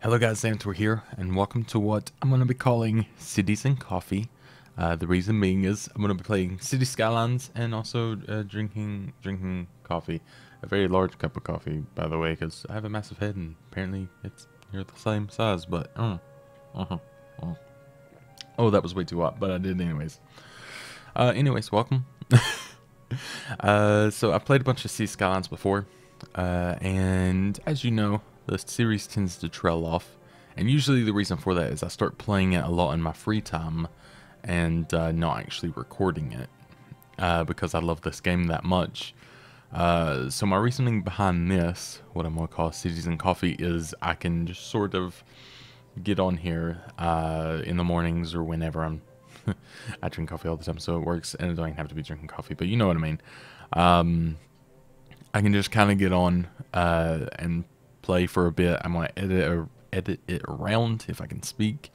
Hello guys, Zanitor here, and welcome to what I'm going to be calling Cities and Coffee. The reason being is I'm going to be playing City Skylines and also drinking coffee. A very large cup of coffee, by the way, because I have a massive head and apparently it's near the same size, but oh, that was way too hot, but I did anyways. Welcome. So I've played a bunch of City Skylines before, and as you know, the series tends to trail off, and usually the reason for that is I start playing it a lot in my free time and not actually recording it because I love this game that much. So my reasoning behind this, what I'm going to call Cities and Coffee, is I can just sort of get on here in the mornings or whenever I drink coffee all the time, so it works, and I don't even have to be drinking coffee, but you know what I mean. I can just kind of get on and play for a bit. I'm going to edit it around if I can speak,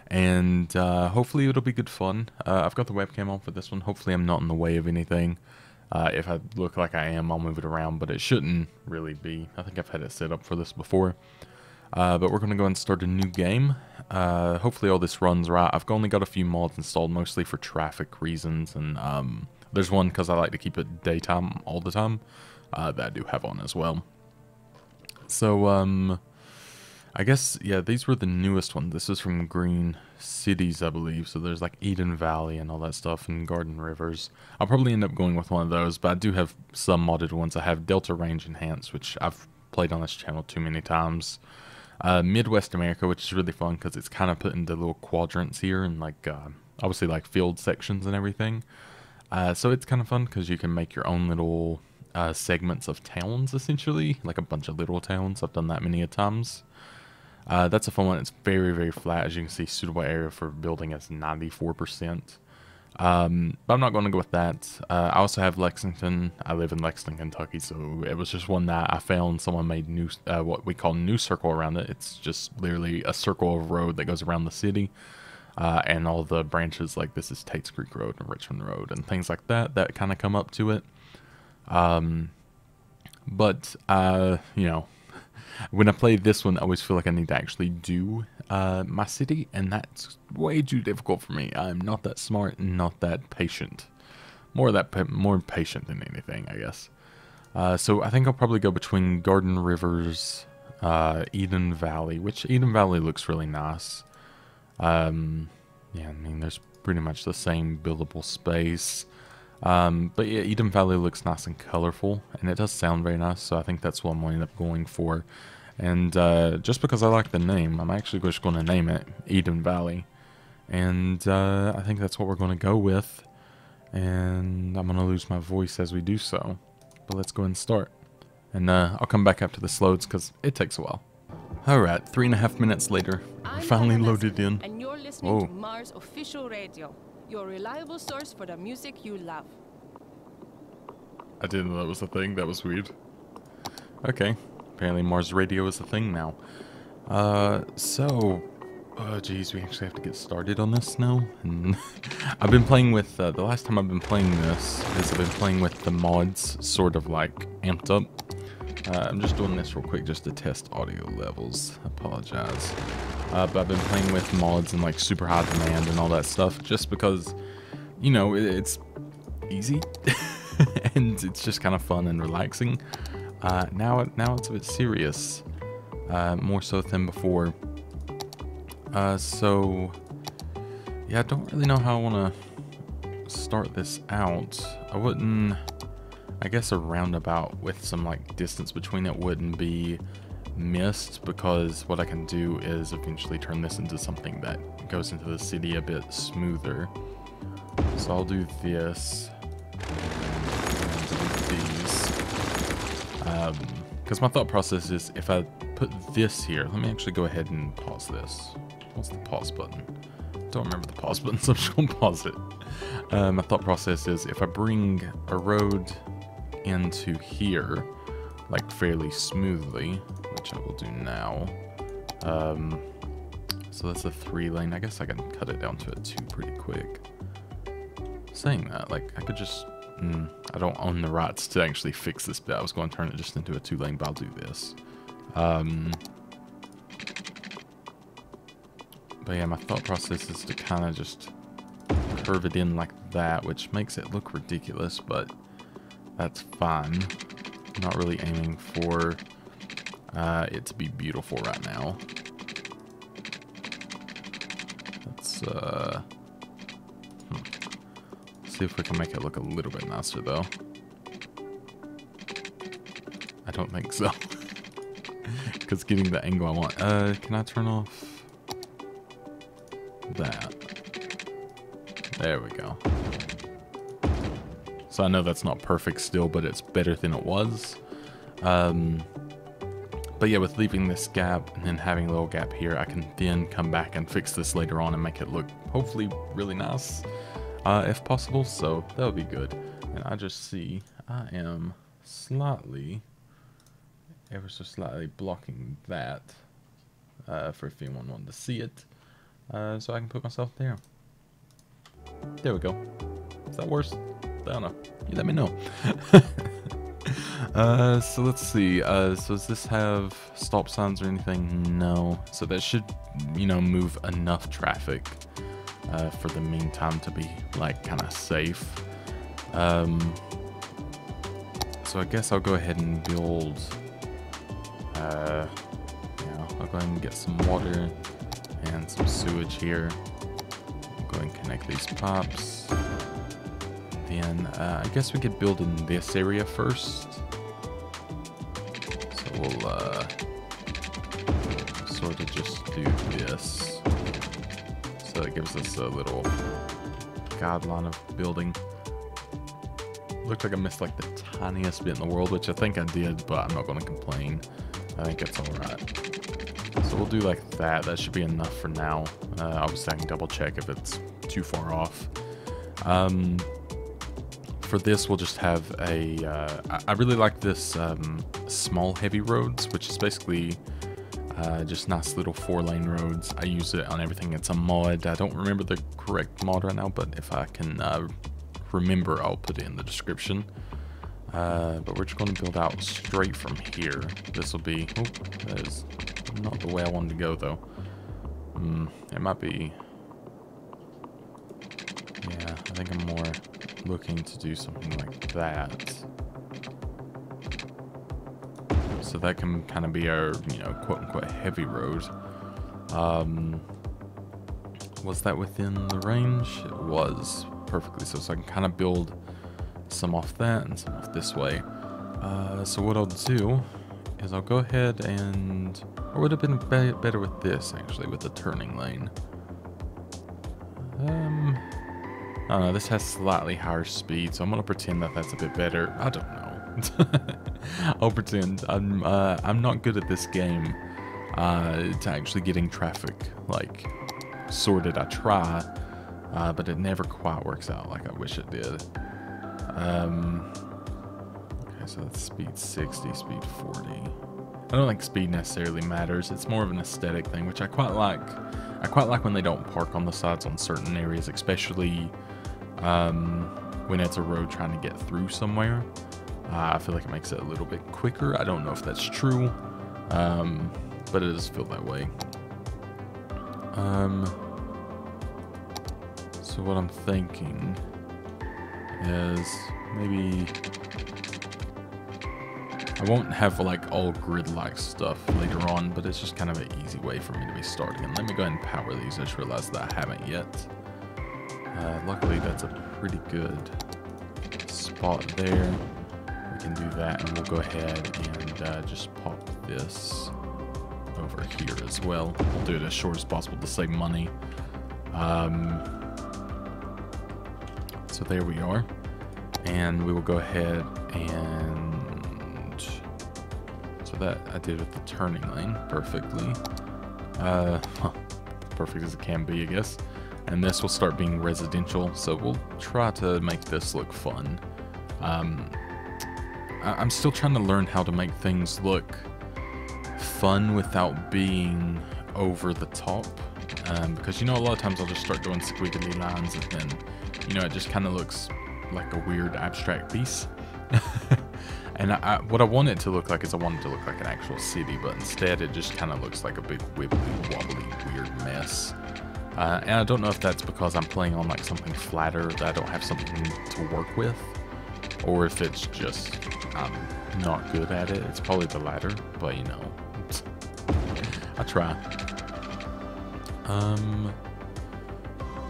and hopefully it'll be good fun. I've got the webcam on for this one. Hopefully I'm not in the way of anything. If I look like I am, I'll move it around, but it shouldn't really be. I think I've had it set up for this before. But we're going to go and start a new game. Hopefully all this runs right. I've only got a few mods installed, mostly for traffic reasons, and there's one because I like to keep it daytime all the time that I do have on as well. So, I guess, yeah, these were the newest ones. This is from Green Cities, I believe. So there's like Eden Valley and all that stuff, and Garden Rivers. I'll probably end up going with one of those, but I do have some modded ones. I have Delta Range Enhanced, which I've played on this channel too many times. Midwest America, which is really fun because it's kind of put into little quadrants here, and like, obviously like field sections and everything. So it's kind of fun because you can make your own little segments of towns, essentially, like a bunch of little towns. I've done that many a times. That's a fun one. It's very, very flat. As you can see, suitable area for building is 94%. But I'm not going to go with that. I also have Lexington. I live in Lexington, Kentucky, so it was just one that I found someone made new, what we call new circle around it. It's just literally a circle of road that goes around the city. And all the branches, like this is Tate's Creek Road and Richmond Road and things like that, that kind of come up to it. You know, when I play this one, I always feel like I need to actually do my city, and that's way too difficult for me. I'm not that smart and not that patient. More patient than anything, I guess. So I think I'll probably go between Garden Rivers, Eden Valley, which Eden Valley looks really nice. Yeah, I mean, there's pretty much the same buildable space. But yeah, Eden Valley looks nice and colorful, and it does sound very nice, so I think that's what I'm going to end up going for. And just because I like the name, I'm actually just going to name it Eden Valley. And I think that's what we're going to go with. And I'm going to lose my voice as we do so. But let's go ahead and start. And I'll come back after this loads because it takes a while. Alright, 3.5 minutes later, we're finally loaded in. And you're listening to Mars Official Radio, your reliable source for the music you love. I didn't know that was a thing. That was weird. Okay. Apparently Mars Radio is a thing now. Oh geez, we actually have to get started on this now. And I've been playing with, the last time I've been playing this is I've been playing with the mods sort of like amped up. I'm just doing this real quick just to test audio levels. I apologize. But I've been playing with mods and like super high demand and all that stuff just because, you know, it's easy and it's just kind of fun and relaxing. Now it's a bit serious, more so than before. So yeah, I don't really know how I want to start this out. I guess a roundabout with some like distance between it wouldn't be missed, because what I can do is eventually turn this into something that goes into the city a bit smoother. So I'll do this and do these, because my thought process is if I put this here, let me actually go ahead and pause this. What's the pause button? Don't remember the pause button, so I'm just gonna pause it. My thought process is if I bring a road into here like fairly smoothly, which I will do now. So that's a 3-lane. I guess I can cut it down to a 2 pretty quick. Saying that, like, I could just I don't own the rights to actually fix this bit. I was going to turn it just into a 2-lane, but I'll do this. But yeah, my thought process is to kind of just curve it in like that, which makes it look ridiculous, but that's fine. I'm not really aiming for it to be beautiful right now. Let's see if we can make it look a little bit nicer though. I don't think so. Because getting the angle I want. Can I turn off that? There we go. So I know that's not perfect still, but it's better than it was. But yeah, with leaving this gap and then having a little gap here, I can then come back and fix this later on and make it look hopefully really nice, if possible. So that would be good. And I just see I am slightly, ever so slightly blocking that for if anyone wanted to see it. So I can put myself there. There we go. Is that worse? I don't know. You let me know. So let's see. So does this have stop signs or anything? No. So that should, you know, move enough traffic for the meantime to be like kind of safe. So I guess I'll go ahead and build. Yeah, I'll go ahead and get some water and some sewage here. I'll go ahead and connect these pipes. Then I guess we could build in this area first. So we'll sort of just do this. So it gives us a little guideline of building. Looked like I missed like the tiniest bit in the world, which I think I did, but I'm not going to complain. I think it's alright. So we'll do like that. That should be enough for now. Obviously I can double check if it's too far off. For this, we'll just have a, I really like this small heavy roads, which is basically just nice little 4-lane roads. I use it on everything. It's a mod. I don't remember the correct mod right now, but if I can remember, I'll put it in the description. But we're just going to build out straight from here. This will be, oh, that is not the way I wanted to go though. It might be, yeah, I think I'm more looking to do something like that. So that can kind of be our, you know, quote-unquote heavy road. Was that within the range? It was perfectly so. So I can kind of build some off that and some off this way. So what I'll do is I'll go ahead and, or would have been better with this actually, with the turning lane. I don't know, this has slightly higher speed, so I'm gonna pretend that that's a bit better. I don't know. I'll pretend. I'm not good at this game to actually getting traffic like sorted. I try, but it never quite works out like I wish it did. Okay, so that's speed 60, speed 40. I don't think speed necessarily matters. It's more of an aesthetic thing, which I quite like. I quite like when they don't park on the sides on certain areas, especially when it's a road trying to get through somewhere. I feel like it makes it a little bit quicker. I don't know if that's true, but it does feel that way. So what I'm thinking is maybe I won't have like all grid-like stuff later on, but it's just kind of an easy way for me to be starting. And let me go ahead and power these. I just realized that I haven't yet. Luckily, that's a pretty good spot there. We can do that, and we'll go ahead and just pop this over here as well. We'll do it as short as possible to save money. So there we are. And we will go ahead and... So that I did with the turning lane perfectly. Perfect as it can be, I guess. And this will start being residential, so we'll try to make this look fun. I'm still trying to learn how to make things look fun without being over the top. Because, you know, a lot of times I'll just start doing squiggly lines and then, you know, it just kind of looks like a weird abstract piece. And what I want it to look like is I want it to look like an actual city, but instead it just kind of looks like a big wibbly wobbly weird mess. And I don't know if that's because I'm playing on like something flatter that I don't have something to work with, or if it's just I'm not good at it. It's probably the latter, but you know, I try.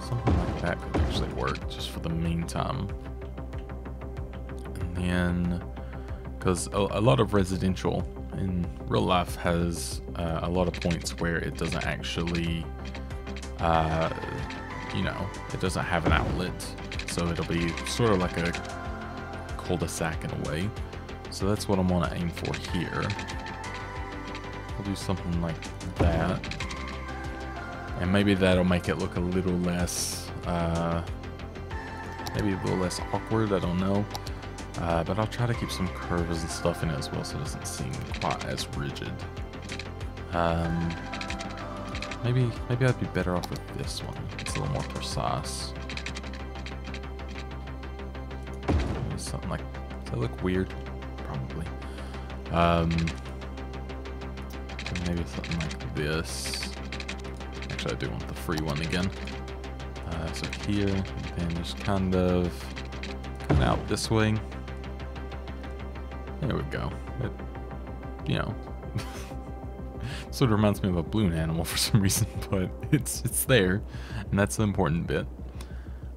Something like that could actually work just for the meantime. And then, because a lot of residential in real life has a lot of points where it doesn't actually, you know, it doesn't have an outlet. So it'll be sort of like a cul-de-sac in a way. So that's what I want to aim for here. I'll do something like that. And maybe that'll make it look a little less, maybe a little less awkward, I don't know. But I'll try to keep some curves and stuff in it as well so it doesn't seem quite as rigid. Maybe I'd be better off with this one. It's a little more precise. Maybe something like, does that look weird? Probably. Maybe something like this. Actually, I do want the free one again. So here, and then just kind of out this way. There we go. It, you know, sort of reminds me of a balloon animal for some reason, but it's there, and that's the important bit.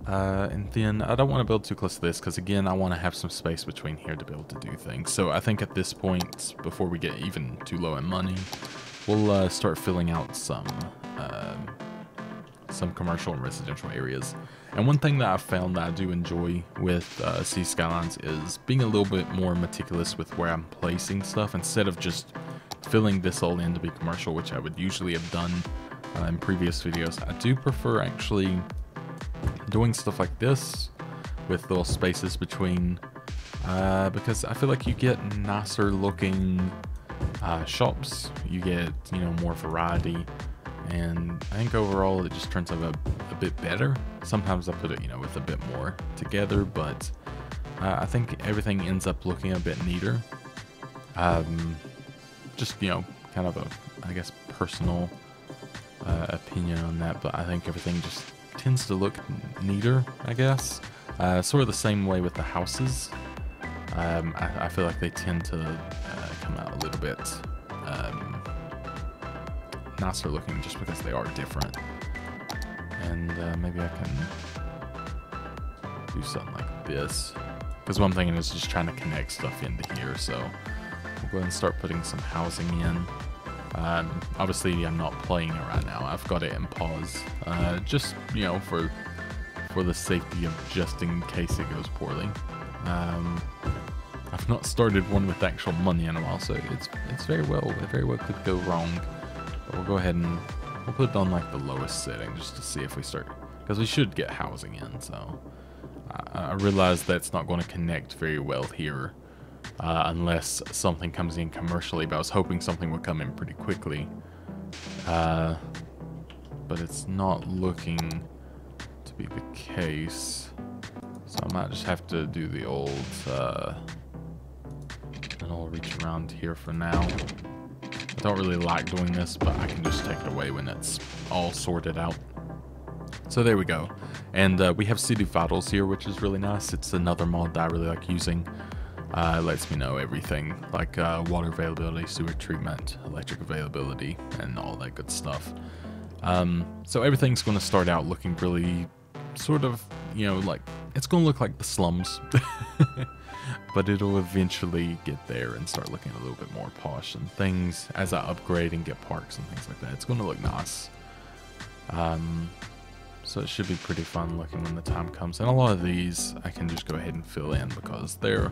And then I don't want to build too close to this because, again, I want to have some space between here to be able to do things. So I think at this point, before we get even too low in money, we'll start filling out some commercial and residential areas. And one thing that I've found that I do enjoy with Sea Skylines is being a little bit more meticulous with where I'm placing stuff instead of just filling this all in to be commercial, which I would usually have done in previous videos. I do prefer actually doing stuff like this with little spaces between, because I feel like you get nicer looking shops, you get, you know, more variety, and I think overall it just turns out a bit better. Sometimes I put it, you know, with a bit more together, but I think everything ends up looking a bit neater. Just, you know, kind of a, I guess, personal opinion on that, but I think everything just tends to look neater, I guess. Sort of the same way with the houses. I feel like they tend to come out a little bit nicer looking just because they are different. And maybe I can do something like this, because what I'm thinking is just trying to connect stuff into here. So we'll go ahead and start putting some housing in. Obviously I'm not playing it right now. I've got it in pause, just, you know, for the safety of just in case it goes poorly. I've not started one with actual money in a while, so it very well could go wrong. But we'll go ahead and we'll put it on like the lowest setting just to see if we start, because we should get housing in. So I realize that's not going to connect very well here unless something comes in commercially, but I was hoping something would come in pretty quickly. But it's not looking to be the case, so I might just have to do the old and I'll reach around here for now. I don't really like doing this, but I can just take it away when it's all sorted out. So there we go. And we have City Vitals here, which is really nice. It's another mod that I really like using. It lets me know everything, like water availability, sewer treatment, electric availability, and all that good stuff. So everything's going to start out looking really sort of, you know, like, it's going to look like the slums. But it'll eventually get there and start looking a little bit more posh and things as I upgrade and get parks and things like that. It's going to look nice. So it should be pretty fun looking when the time comes. And a lot of these I can just go ahead and fill in because they're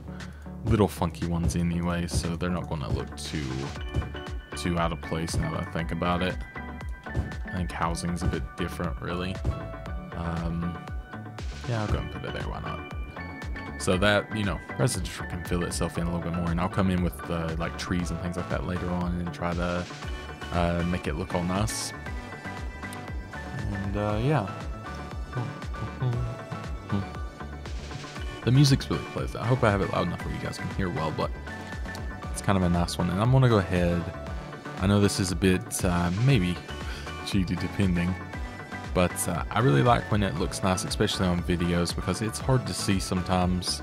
little funky ones anyway, so they're not going to look too out of place now that I think about it. I think housing's a bit different, really. Yeah, I'll go and put it there, why not? So that, you know, residential can fill itself in a little bit more, and I'll come in with like trees and things like that later on and try to make it look all nice. And yeah. The music's really pleasant. I hope I have it loud enough where you guys can hear well, but it's kind of a nice one. And I'm going to go ahead. I know this is a bit maybe cheaty depending, But I really like when it looks nice, especially on videos, because it's hard to see sometimes.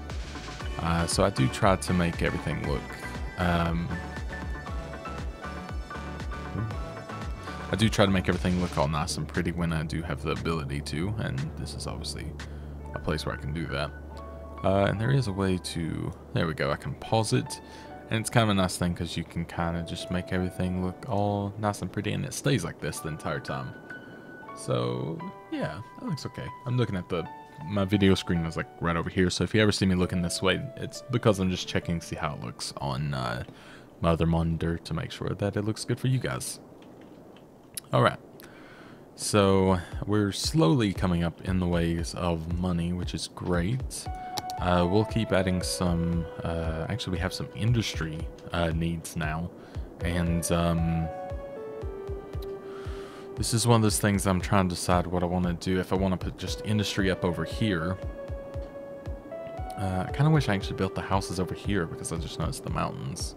So I do try to make everything look... I do try to make everything look all nice and pretty when I do have the ability to, and this is obviously a place where I can do that. And there is a way to... There we go, I can pause it. And it's kind of a nice thing because you can kind of just make everything look all nice and pretty, and it stays like this the entire time. So, yeah, that looks okay. I'm looking at my video screen is like right over here, so if you ever see me looking this way, it's because I'm just checking to see how it looks on my other monitor to make sure that it looks good for you guys. Alright, so we're slowly coming up in the ways of money, which is great. We'll keep adding some, actually we have some industry needs now, and this is one of those things I'm trying to decide what I want to do. If I want to put just industry up over here, I kind of wish I actually built the houses over here because I just noticed the mountains.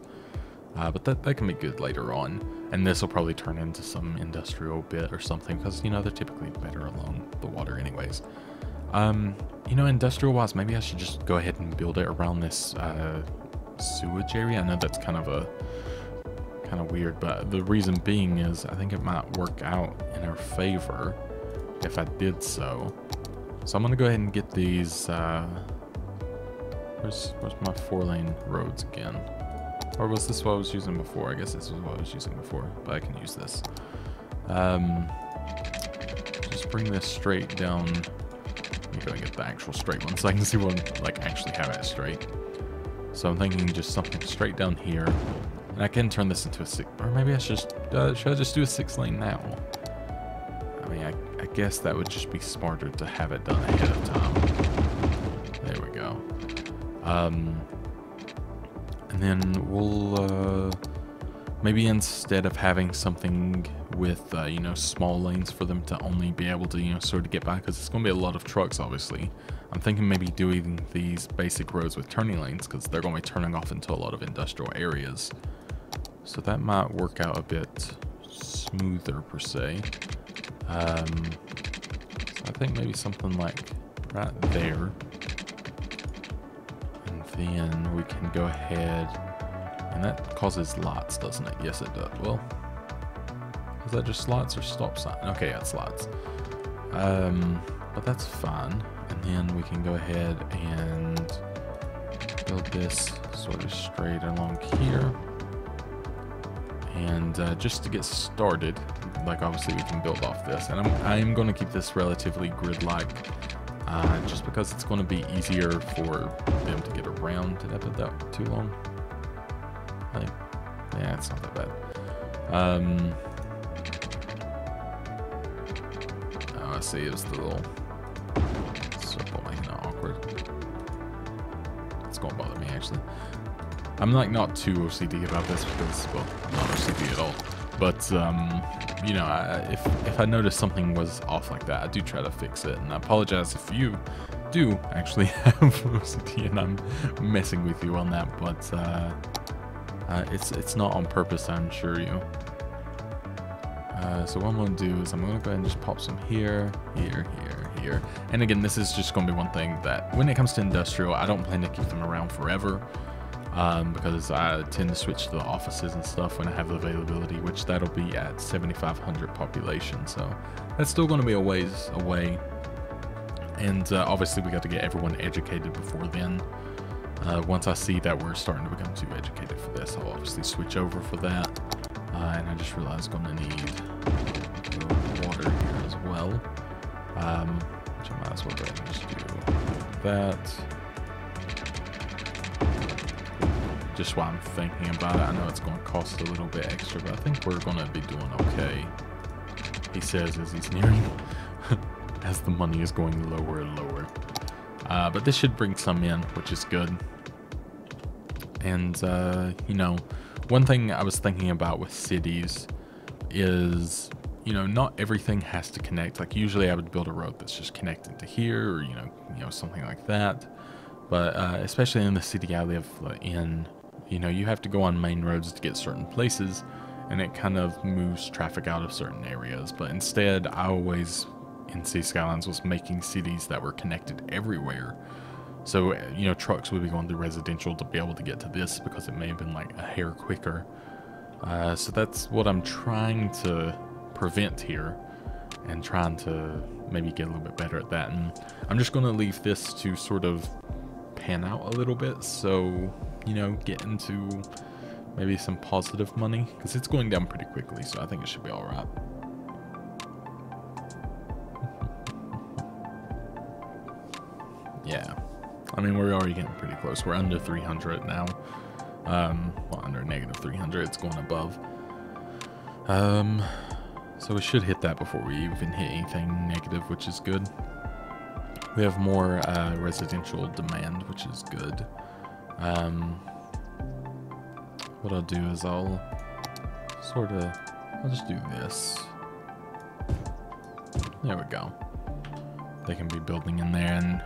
But that can be good later on, and this will probably turn into some industrial bit or something because, you know, they're typically better along the water anyways. You know, industrial-wise, maybe I should just go ahead and build it around this sewage area. I know that's kind of weird, but the reason being is I think it might work out in our favor if I did so. So I'm gonna go ahead and get these. Where's my 4-lane roads again? Or was this what I was using before? I guess this was what I was using before, but I can use this. Just bring this straight down. Let me go and get the actual straight one so I can see what, like, actually have it straight. So I'm thinking just something straight down here. And I can turn this into a 6, or maybe I should I just do a 6-lane now? I mean, I guess that would just be smarter to have it done ahead of time. There we go. And then we'll, maybe instead of having something with, you know, small lanes for them to only be able to, you know, sort of get by, because it's going to be a lot of trucks, obviously. I'm thinking maybe doing these basic roads with turning lanes, because they're going to be turning off into a lot of industrial areas. So that might work out a bit smoother, per se. So I think maybe something like right there. And then we can go ahead, and that causes lots, doesn't it? Yes, it does. Well, is that just slots or stop sign? Okay, yeah, it's slots. But that's fine. And then we can go ahead and build this sort of straight along here. And just to get started, like, obviously we can build off this. And I'm going to keep this relatively grid-like, just because it's going to be easier for them to get around. Did I build that too long? I think, yeah, it's not that bad. Oh, I see, it was the little circle making it awkward. It's going to bother me, actually. I'm like not too OCD about this because, well, I'm not OCD at all. But, you know, if I notice something was off like that, I do try to fix it. And I apologize if you do actually have OCD and I'm messing with you on that. But it's not on purpose, I assure you. So what I'm going to do is I'm going to go ahead and just pop some here, here, here, here. And again, this is just going to be one thing that when it comes to industrial, I don't plan to keep them around forever. Because I tend to switch to the offices and stuff when I have the availability, which that'll be at 7,500 population, so that's still going to be a ways away. And obviously we got to get everyone educated before then. Once I see that we're starting to become too educated for this, I'll obviously switch over for that. And I just realized I'm going to need a little water here as well, which I might as well go ahead and just do that. Just while I'm thinking about it, I know it's going to cost a little bit extra, but I think we're going to be doing okay. He says as he's nearing, as the money is going lower and lower. But this should bring some in, which is good. And, you know, one thing I was thinking about with cities is, you know, not everything has to connect. Like, usually I would build a road that's just connected to here, or, you know, something like that. But especially in the city I live in, you know, you have to go on main roads to get certain places, and it kind of moves traffic out of certain areas. But instead, I always NC Skylines was making cities that were connected everywhere. So, you know, trucks would be going through residential to be able to get to this because it may have been like a hair quicker. So that's what I'm trying to prevent here, and trying to maybe get a little bit better at that. And I'm just going to leave this to sort of pan out a little bit, so, you know, get into maybe some positive money, because it's going down pretty quickly, so I think it should be all right. Yeah, I mean, we're already getting pretty close. We're under 300 now. Well, under negative 300. It's going above. So we should hit that before we even hit anything negative, which is good. We have more residential demand, which is good. What I'll do is I'll just do this. There we go. They can be building in there, and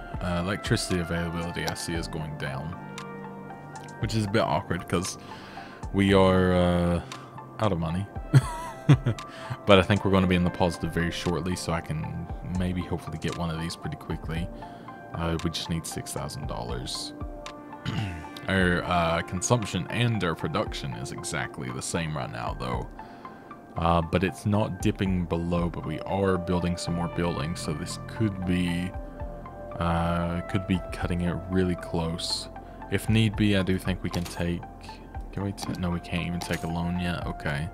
electricity availability I see is going down, which is a bit awkward because we are out of money. But I think we're going to be in the positive very shortly, so I can maybe hopefully get one of these pretty quickly. We just need $6,000. Our consumption and our production is exactly the same right now, though. But it's not dipping below, but we are building some more buildings, so this could be cutting it really close. If need be, I do think we can take... no, we can't even take a loan yet. Okay.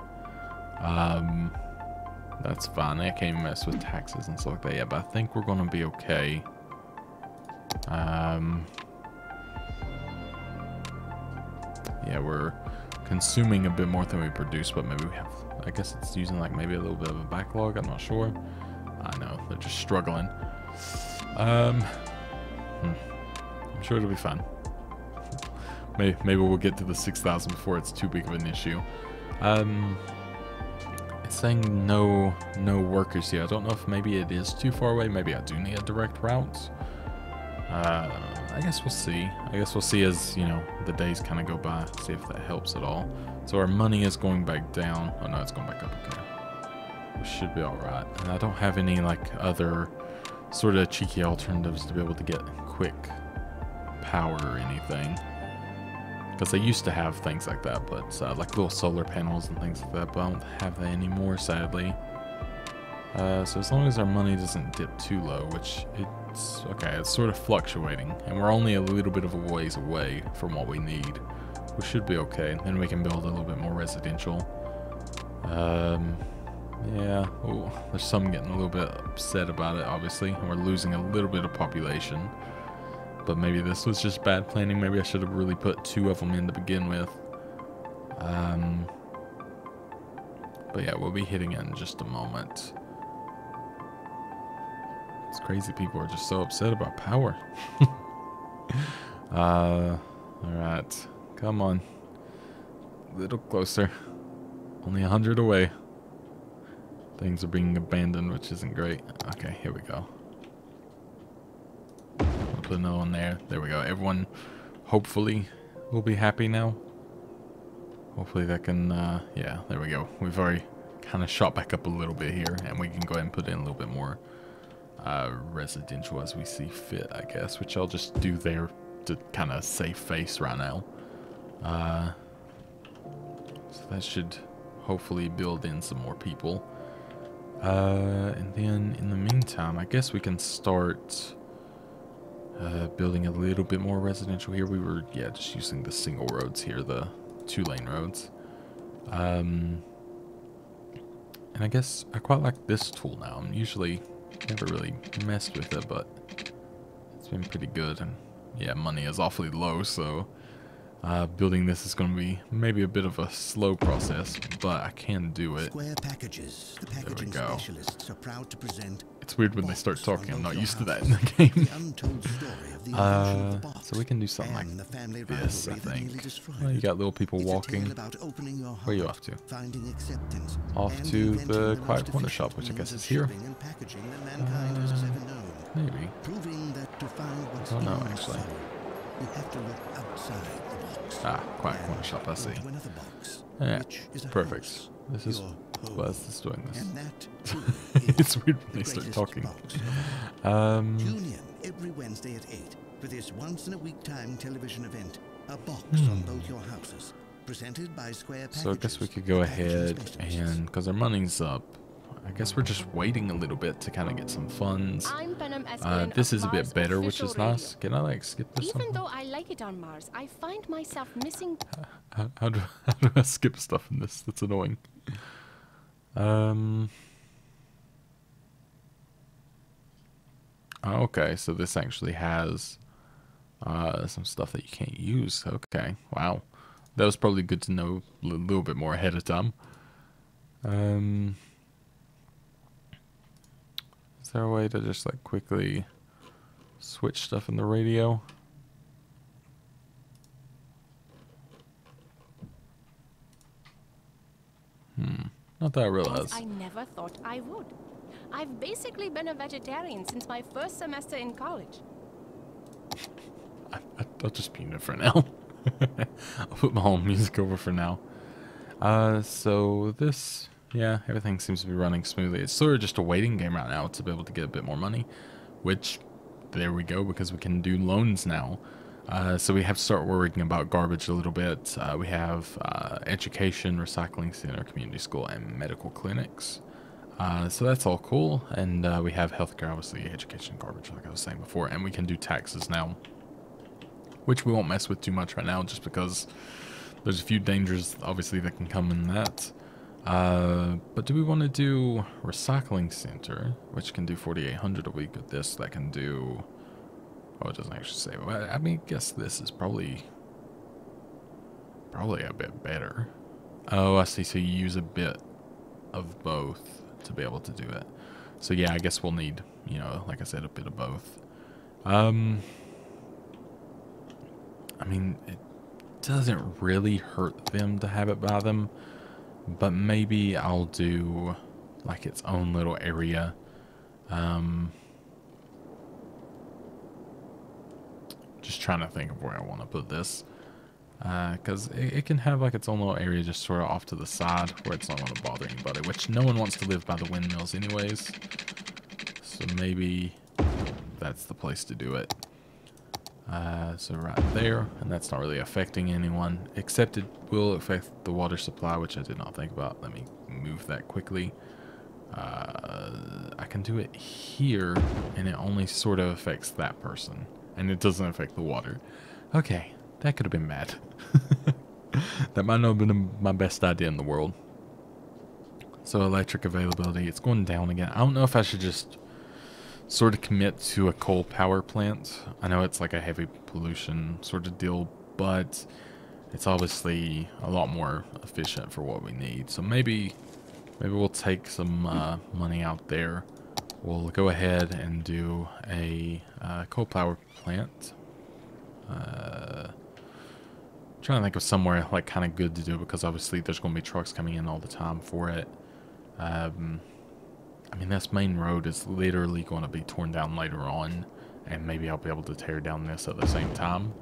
That's fine. I can't even mess with taxes and stuff like that yet, but I think we're going to be okay. Yeah, we're consuming a bit more than we produce, but maybe we have... I guess it's using like maybe a little bit of a backlog. I'm not sure. I know. They're just struggling. I'm sure it'll be fine. Maybe we'll get to the 6,000 before it's too big of an issue. It's saying no workers here. I don't know if maybe it is too far away. Maybe I do need a direct route. I guess we'll see. I guess we'll see as, you know, the days kind of go by. See if that helps at all. So our money is going back down. Oh no, it's going back up. Okay. We should be alright. And I don't have any, like, other sort of cheeky alternatives to be able to get quick power or anything. Because I used to have things like that, but like little solar panels and things like that, but I don't have that anymore, sadly. So as long as our money doesn't dip too low, which it's okay, it's sort of fluctuating, and we're only a little bit of a ways away from what we need, we should be okay. Then we can build a little bit more residential. Yeah, ooh, there's some getting a little bit upset about it, obviously, and we're losing a little bit of population. But maybe this was just bad planning. Maybe I should have really put 2 of them in to begin with. But yeah, we'll be hitting it in just a moment. It's crazy, people are just so upset about power. Alright, come on. A little closer. Only 100 away. Things are being abandoned, which isn't great. Okay, here we go. Put another one there. There we go. Everyone hopefully will be happy now. Hopefully that can, yeah, there we go. We've already kind of shot back up a little bit here, and we can go ahead and put in a little bit more residential as we see fit, I guess, which I'll just do there to kind of save face right now. So that should hopefully build in some more people. And then in the meantime, I guess we can start building a little bit more residential here. We were, yeah, just using the single roads here, the 2-lane roads. And I guess I quite like this tool now. I'm usually never really messed with it, but it's been pretty good. And yeah, money is awfully low, so building this is going to be maybe a bit of a slow process, but I can do it. Square packages. The packaging There we go. specialists are proud to present. It's weird when they start talking. I'm not used to that in the game. The untold story of the invention of the box, So we can do something like and the family this, I rivalry that nearly think. destroyed Well, you it. got little people It's a walking. tale about opening your Where are you heart, off to? finding acceptance, Off and to inventing the the Quiet most Corner efficient Shop, which I guess means is of here. shipping and packaging that mankind has ever known. Maybe. Proving that to find what's don't know, in your actually. soul, you have to look outside the box. Ah, Quiet and Corner Shop, I see. into another box, Yeah, which is a perfect. house, This is... your home. Why is this doing this? And that too it's weird when they The start greatest talking. box. Tune in every Wednesday at 8 for this once-in-a-week time television event. A box on both your houses. Presented by Square Packages. So I guess we could go the packaging ahead specialists. and, because our money's up, I guess we're just waiting a little bit to kind of get some funds. I'm Benham Eskelin This of is a bit Mars better, which Official is nice. Radio. Can I like skip this? Even somehow? though I like it on Mars, I find myself missing. How do I skip stuff in this? That's annoying. Okay, so this actually has some stuff that you can't use. Okay, wow. That was probably good to know a little bit more ahead of time. Is there a way to just like quickly switch stuff in the radio? Not that I As realized. I never thought I would. I've basically been a vegetarian since my first semester in college. I'll just be in it for now. I'll put my own music over for now. So this, yeah, everything seems to be running smoothly. It's sort of just a waiting game right now to be able to get a bit more money, which, there we go, because we can do loans now. So we have to start worrying about garbage a little bit. We have education, recycling center, community school, and medical clinics. So that's all cool. And we have healthcare, obviously, education, garbage, like I was saying before. And we can do taxes now, which we won't mess with too much right now, just because there's a few dangers, obviously, that can come in that. But do we want to do recycling center, which can do 4,800 a week with this? That can do... Oh, it doesn't actually say. Well, I mean, I guess this is probably a bit better. Oh, I see. So you use a bit of both to be able to do it. So yeah, I guess we'll need, you know, like I said, a bit of both. I mean, it doesn't really hurt them to have it by them, but maybe I'll do like its own little area. Just trying to think of where I want to put this, because it can have like its own little area just sort of off to the side where it's not going to bother anybody, which no one wants to live by the windmills anyways, so maybe that's the place to do it. So right there, and that's not really affecting anyone, except it will affect the water supply, which I did not think about. Let me move that quickly. I can do it here, and it only sort of affects that person. And it doesn't affect the water. Okay, that could have been bad. That might not have been my best idea in the world. So electric availability, it's going down again. I don't know if I should just sort of commit to a coal power plant. I know it's like a heavy pollution sort of deal, but it's obviously a lot more efficient for what we need. So maybe we'll take some money out there. We'll go ahead and do a coal power plant. Trying to think of somewhere like kind of good to do, because obviously there's going to be trucks coming in all the time for it. I mean, this main road is literally going to be torn down later on, and maybe I'll be able to tear down this at the same time.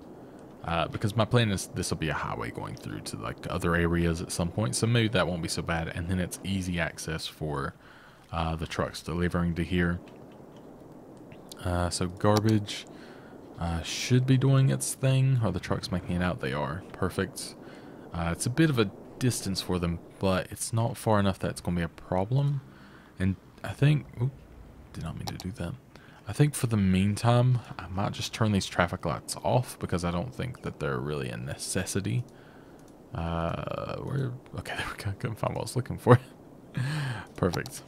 Because my plan is this will be a highway going through to like other areas at some point, so maybe that won't be so bad, and then it's easy access for the trucks delivering to here. So garbage should be doing its thing. Are the trucks making it out? They are. Perfect. It's a bit of a distance for them, but it's not far enough that it's going to be a problem. And I think... Oop, did not mean to do that. I think for the meantime, I might just turn these traffic lights off, because I don't think that they're really a necessity. Okay, there we go. Couldn't find what I was looking for. Perfect.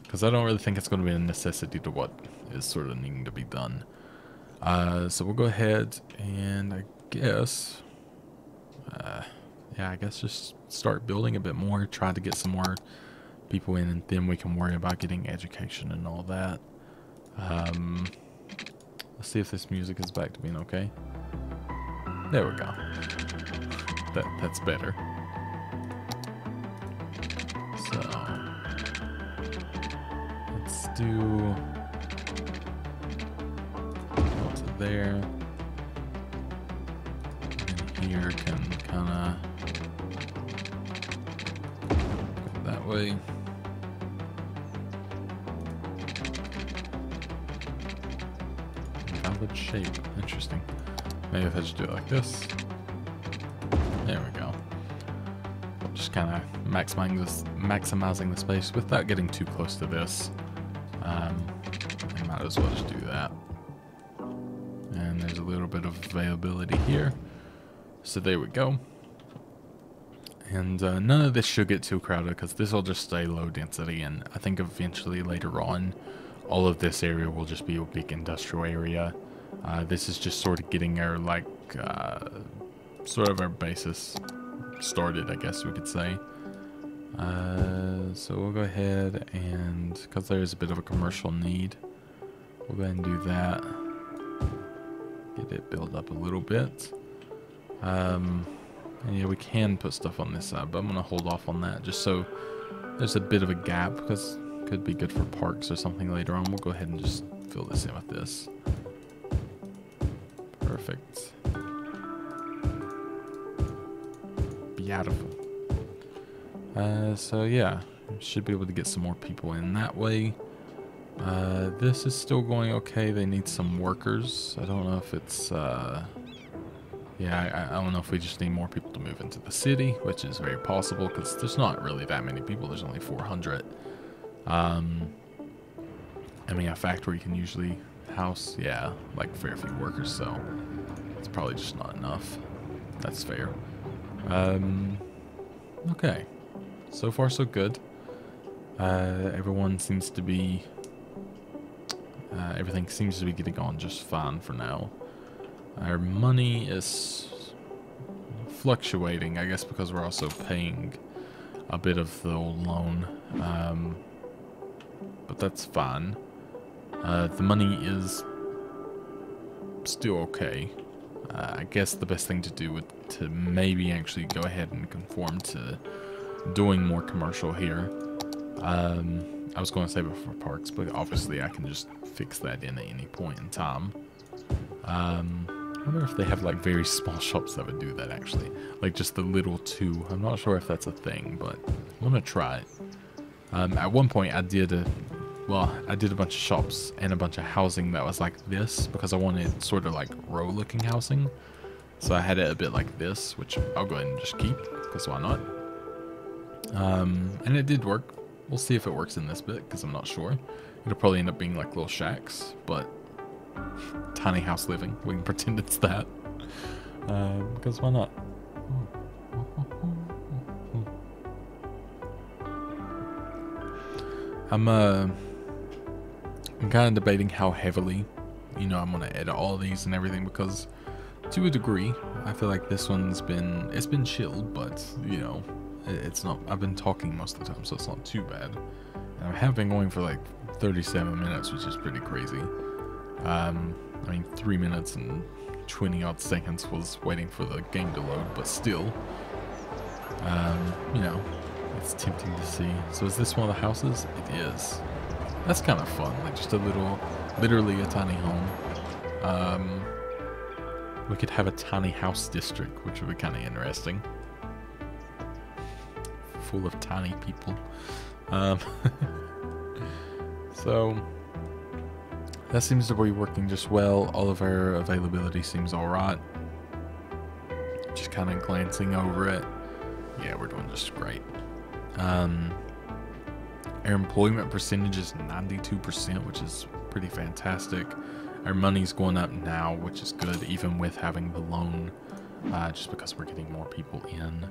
Because I don't really think it's going to be a necessity to what is sort of needing to be done. So we'll go ahead and I guess, yeah, I guess just start building a bit more, try to get some more people in, and then we can worry about getting education and all that. Let's see if this music is back to being okay. There we go. That's better. So let's do to there. And here can kind of go that way. solid shape. Interesting. Maybe if I just do it like this. There we go. Just kind of maximizing the space without getting too close to this. I might as well just do that. And there's a little bit of availability here. So there we go. And none of this should get too crowded because this will just stay low density, and I think eventually later on all of this area will just be a big industrial area. This is just sort of getting our sort of our basis started, I guess we could say. So we'll go ahead and, because there's a bit of a commercial need, we'll go ahead and do that. Get it built up a little bit. And yeah, we can put stuff on this side, but I'm going to hold off on that just so there's a bit of a gap, because it could be good for parks or something later on. We'll go ahead and just fill this in with this. Perfect. Beautiful. So yeah, should be able to get some more people in that way. This is still going okay. They need some workers. I don't know if it's yeah, I don't know if we just need more people to move into the city, which is very possible because there's not really that many people. There's only 400. I mean, a factory can usually house, yeah, like a fair few workers, so it's probably just not enough. That's fair. Okay. So far, so good. Everyone seems to be... everything seems to be getting on just fine for now. Our money is fluctuating, I guess, because we're also paying a bit of the old loan. But that's fine. The money is still okay. I guess the best thing to do would to maybe actually go ahead and conform to doing more commercial here. I was going to save it for parks, but obviously I can just fix that in at any point in time. I wonder if they have like very small shops that would do that actually. Like just the little two. I'm not sure if that's a thing, but I'm going to try it. At one point I did a bunch of shops and a bunch of housing that was like this because I wanted sort of like row looking housing. So I had it a bit like this, which I'll go ahead and just keep because why not? And it did work. We'll see if it works in this bit because I'm not sure. It'll probably end up being like little shacks, but tiny house living. We can pretend it's that. Because why not? I'm kind of debating how heavily, I'm gonna edit all of these and everything because, to a degree, I feel like this one's been chilled, but it's not. I've been talking most of the time, so it's not too bad. And I have been going for like 37 minutes, which is pretty crazy. I mean, 3 minutes and 20 odd seconds was waiting for the game to load, but still, it's tempting to see. So is this one of the houses? It is. That's kind of fun, like just a little, literally a tiny home. We could have a tiny house district, which would be kind of interesting. Full of tiny people. So that seems to be working just well. All of our availability seems alright. Just kind of glancing over it. Yeah, we're doing just great. Our employment percentage is 92%, which is pretty fantastic. Our money's going up now, which is good, even with having the loan, just because we're getting more people in.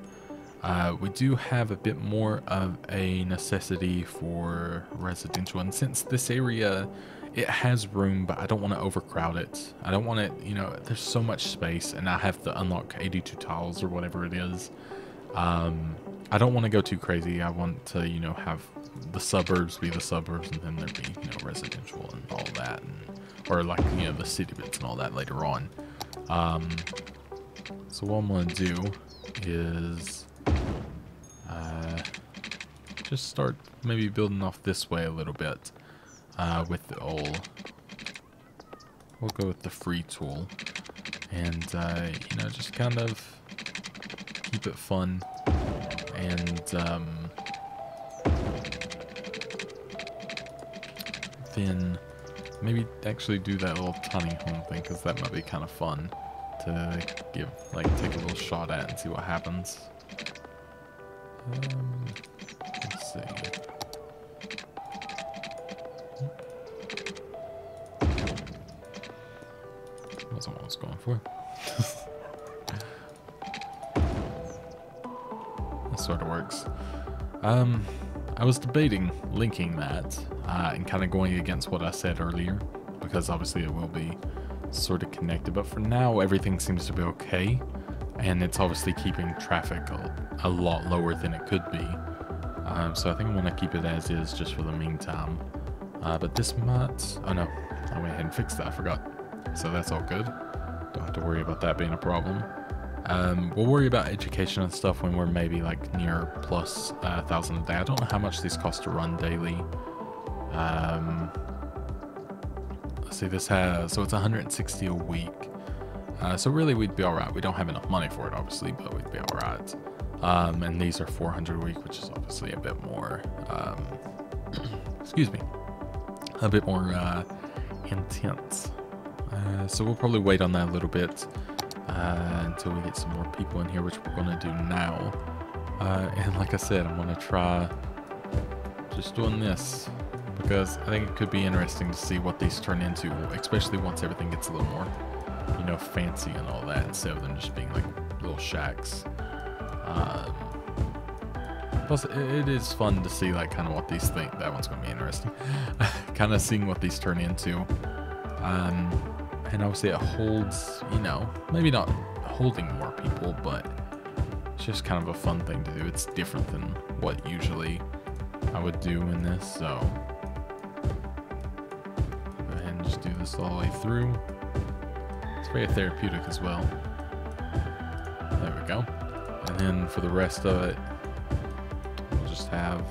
We do have a bit more of a necessity for residential, and since this area, it has room, but I don't want to overcrowd it. I don't want it, there's so much space, and I have to unlock 82 tiles or whatever it is. I don't want to go too crazy. I want to, have the suburbs be the suburbs, and then there'd be, residential and all that, or like, the city bits and all that later on. So what I'm going to do is just start maybe building off this way a little bit with the old. We'll go with the free tool, and just kind of keep it fun, and then maybe actually do that little tiny home thing, because that might be kind of fun to give, like, take a little shot at and see what happens. Let's see. Wasn't what I was going for. That sort of works. I was debating linking that and kind of going against what I said earlier, because obviously it will be sort of connected, but for now everything seems to be okay, and it's obviously keeping traffic a lot lower than it could be. So I think I'm going to keep it as is just for the meantime. But this might... Oh no, I went ahead and fixed that, I forgot. So that's all good. Don't have to worry about that being a problem. We'll worry about education and stuff when we're maybe like near plus 1,000 a day. I don't know how much these cost to run daily. Let's see, this has... So it's 160 a week. So really we'd be alright. We don't have enough money for it, obviously, but we'd be alright. And these are 400 a week, which is obviously a bit more... excuse me. A bit more intense. So we'll probably wait on that a little bit until we get some more people in here, which we're going to do now. And like I said, I'm going to try just doing this, because I think it could be interesting to see what these turn into, especially once everything gets a little more, you know, fancy and all that, instead of them just being like little shacks. Plus, it is fun to see like kind of what these think. That one's going to be interesting. Kind of seeing what these turn into. And obviously it holds, you know, maybe not holding more people, but it's just kind of a fun thing to do. It's different than what usually I would do in this, so go ahead and just do this all the way through. It's very therapeutic as well. There we go. And then for the rest of it, we'll just have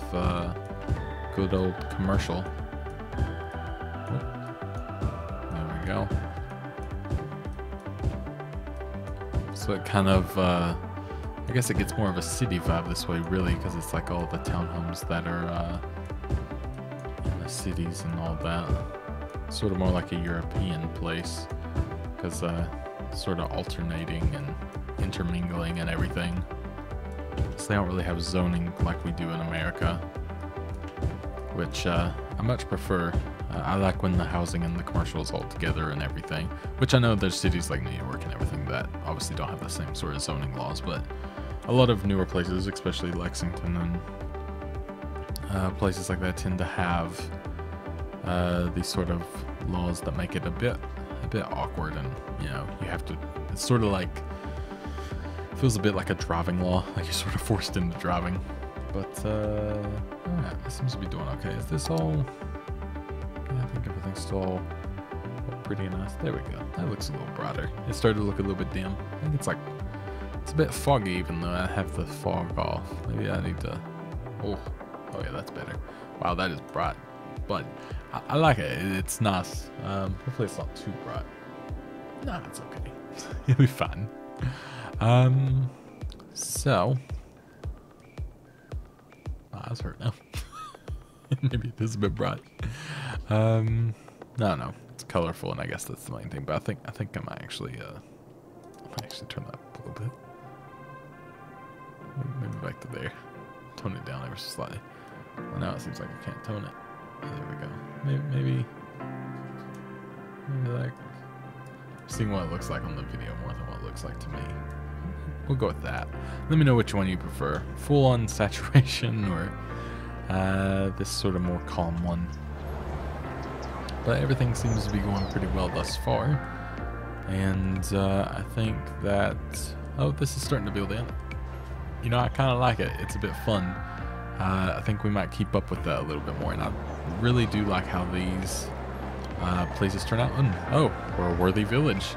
good old commercial. There we go. So it kind of, I guess it gets more of a city vibe this way, really, because it's like all the townhomes that are in the cities and all that. Sort of more like a European place, because sort of alternating and intermingling and everything. So they don't really have zoning like we do in America, which I much prefer. I like when the housing and the commercial is all together and everything, which I know there's cities like New York and everything that obviously don't have the same sort of zoning laws, but a lot of newer places, especially Lexington and places like that, tend to have these sort of laws that make it a bit awkward, and you know, you have to, it's sort of like, feels a bit like a driving law, like you're sort of forced into driving. But yeah, it seems to be doing okay. Is this all? I think everything's still pretty nice. There we go. That looks a little brighter. It started to look a little bit dim. I think it's like, it's a bit foggy even though I have the fog off. Maybe I need to, oh yeah, that's better. Wow, that is bright. But I like it. It's nice. Hopefully it's not too bright. Nah, it's okay. It'll be fine. So, my eyes hurt now. Maybe it is a bit bright. No, it's colorful, and I guess that's the main thing. But I think I might actually turn that up a little bit. Maybe back to there. Tone it down ever so slightly. Well, now it seems like I can't tone it. There we go. Maybe like seeing what it looks like on the video more than what it looks like to me. We'll go with that. Let me know which one you prefer. Full on saturation or this sort of more calm one. But everything seems to be going pretty well thus far. And I think that... Oh, this is starting to build in. You know, I kind of like it. It's a bit fun. I think we might keep up with that a little bit more. And I really do like how these places turn out. Oh, we're a worthy village.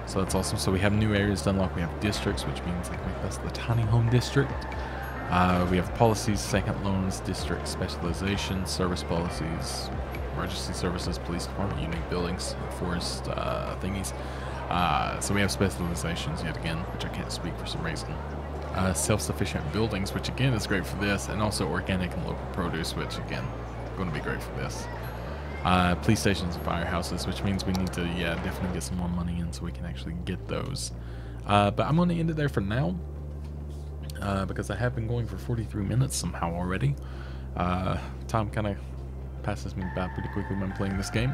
So that's awesome. So we have new areas to unlock. We have districts, which means like that's the tiny home district. We have policies, second loans, district specialization, service policies, emergency services, police department, unique buildings, forest thingies. So we have specializations yet again, which I can't speak for some reason. Self-sufficient buildings, which again is great for this, and also organic and local produce, which again, going to be great for this. police stations and firehouses, which means we need to, yeah, definitely get some more money in so we can actually get those. But I'm going to end it there for now, because I have been going for 43 minutes somehow already. Time kind of passes me by pretty quickly when I'm playing this game.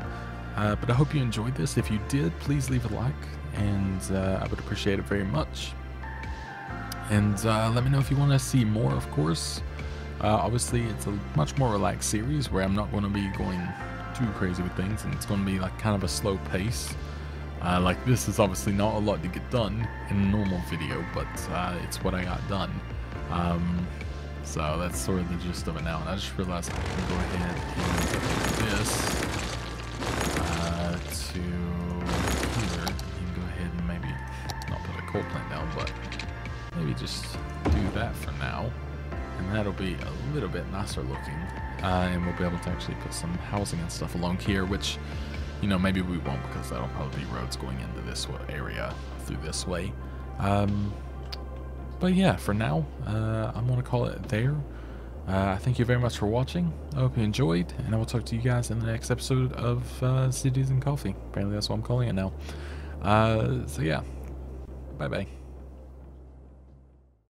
But I hope you enjoyed this. If you did, please leave a like, and I would appreciate it very much. And let me know if you want to see more, of course. Obviously, it's a much more relaxed series where I'm not going to be going too crazy with things, and it's going to be like kind of a slow pace. Like this is obviously not a lot to get done in a normal video, but it's what I got done. So that's sort of the gist of it now. And I just realized I can go ahead and do this to here, and go ahead and maybe not put a coal plant down, but maybe just do that for now. And that'll be a little bit nicer looking. And we'll be able to actually put some housing and stuff along here, which, you know, maybe we won't, because that'll probably be roads going into this area through this way. But yeah, for now, I'm going to call it there. Thank you very much for watching. I hope you enjoyed, and I will talk to you guys in the next episode of Skylines and Coffee. Apparently that's what I'm calling it now. So yeah, bye-bye.